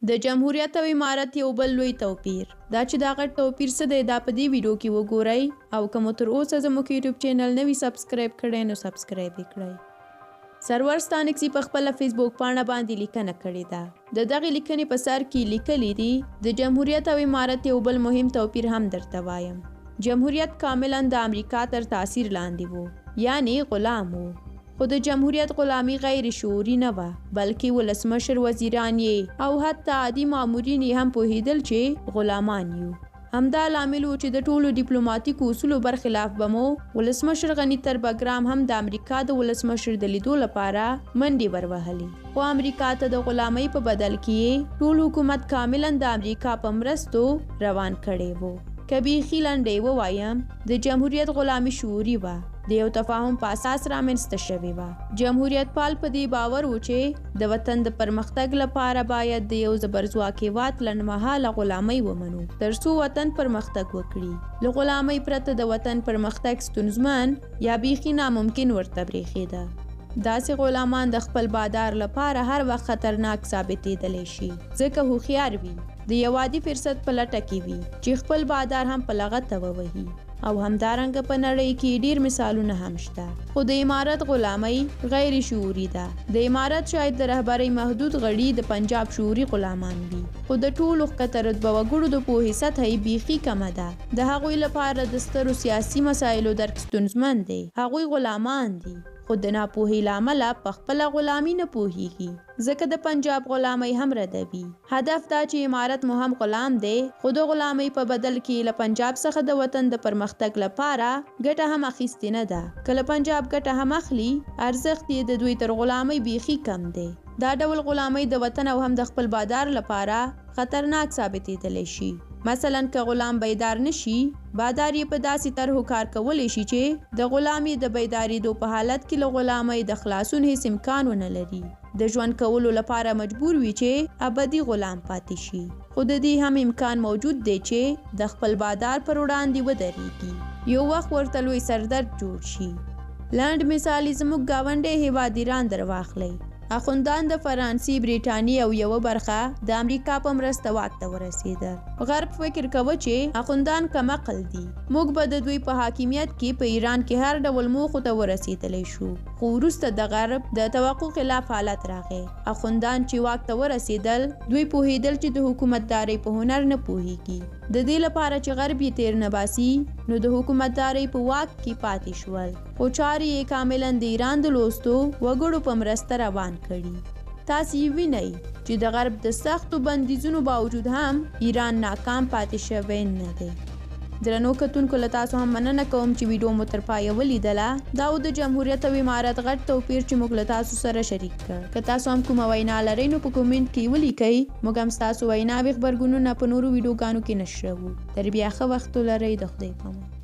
د جمهوریت او امارت یو بل لوی توپیر دا چې دا غټ توپیر څه دی دا په دې ویډیو کې وګورئ او که مو تر اوسه زموږ یوټیوب چینل نه وي سبسکرایب کړی نو سبسکرایب یې کړئ. سرور ستانکسي په خپله فیسبوک پاڼه باندې لیکنه کړې ده. د دغې لیکنې په سر کې لیکلي دي د جمهوریت او امارت یو بل مهم توپیر هم درته وایم. جمهوریت کاملا د امریکا تر تاثیر لاندې وو یعنی غلام وو. خو د جمهوریت غلامي غیر شعوري نه وه بلکې ولسمشر وزیران یې او حتی عادي مامورین یې هم پوهېدل چې غلامان یو. همدا لامل و چې د ټولو ډیپلوماتیکو اصولو برخلاف به مو ولسمشر غني تر بګرام هم د امریکا د ولسمشر د لیدو لپاره منډې وروهلې. خو امریکا ته د غلامۍ په بدل کې ټول حکومت کاملا د امریکا په مرستو روان کړی وو. که بیخي لنډۍ ووایم د جمهوریت غلامي شعوري وه د یو تفاهم په اساس رامنځته شوې وه. جمهوریت پال په دې باور و چې د وطن د پرمختګ لپاره باید د یو زبرځواک هېواد لنډمهاله غلامۍ ومنو تر څو وطن پرمختګ وکړي. له غلامۍ پرته د وطن پرمختګ ستونزمن یا بیخي ناممکن ورته برېښېده. داسې غلامان د خپل بادار لپاره هر وخت خطرناک ثابتېدلی شي ځکه هوښیار وي د یو عادي فرصت په لټه کې وي چې خپل بادار هم په لغته ووهي. او همدارنګه په نړۍ کې ډیر مثالونه هم شته. خو د امارت غلامۍ غیر شعوري ده. د امارت شاید د رهبرۍ محدود غړي د پنجاب شعوري غلامان وي خو د ټولو ښکته رتبه وګړو د پوهې سطحه یې بیخي کمه ده. د هغوی لپاره د سترو سیاسي مسایلو درک ستونزمن دی. هغوی غلامان دي خو د ناپوهۍ له امله په خپله غلامي نه پوهیږي ځکه د پنجاب غلامۍ هم ردوي. هدف دا چې امارت مو هم غلام دی خو د غلامۍ په بدل کې له پنجاب څخه د وطن د پرمختګ لپاره ګټه هم اخیستې نه ده. که له پنجاب ګټه هم اخلي ارزښت یې د دوی تر غلامۍ بیخي کم دی. دا ډول غلامۍ د وطن او هم د خپل بادار لپاره خطرناک ثابتېدلی شي. مثلا که غلام بیدار نشي بادار یې په داسې طرحو کار کولی شي چې د غلامي د بیدارېدو په حالت کې له غلامۍ د خلاصون هیڅ امکان ونه لري. د ژوند کولو لپاره مجبور وي چې ابدي غلام پاتې شي. خو د دې هم امکان موجود دی چې د خپل بادار پر وړاندې ودرېږي. یو وخت ورته لوی سردرد جوړ شي. لنډ مثال زموږ ګاونډی هېواد ایران در واخلئ. اخوندان د فرانسې، بریټانیې او یوه برخه د امریکا په مرسته واک ته ورسېده. غرب فکر کوه چې اخوندان کم عقل دي. موږ به د دوی په حاکمیت کې په ایران کې هر ډول موخو ته ورسېدلی شو. خو وروسته د غرب د توقع خلاف حالت راغی. اخوندان چې واک ته ورسېدل دوی پوهېدل چې د حکومتدارۍ په هنر نه پوهېږي. د دې لپاره چې غرب یې تیر نه باسي نو د حکومتدارۍ په واک کې پاتې شول. خو چارې یې کاملا د ایران د لوستو وګړو په مرسته روان کړي. تاسې وینئ چې د غرب د سختو بندیزونو باوجود هم ایران ناکام پاتې شوی نه دی. درنو کتونکو له تاسو هم مننه کوم چې ویډیو مو تر پایه ولیدله. دا د جمهوریت او امارت غټ توپیر چې موږ له تاسو سره شریک کړ. که تاسو هم کومه وینا لرئ نو په کومنټ کې ولیکئ. موږ هم ستاسو ویناوې خبرګونونه په نورو ویډیوګانو کې نشروو. تر بیا ښه وخت ولرئ. د خدای په امان.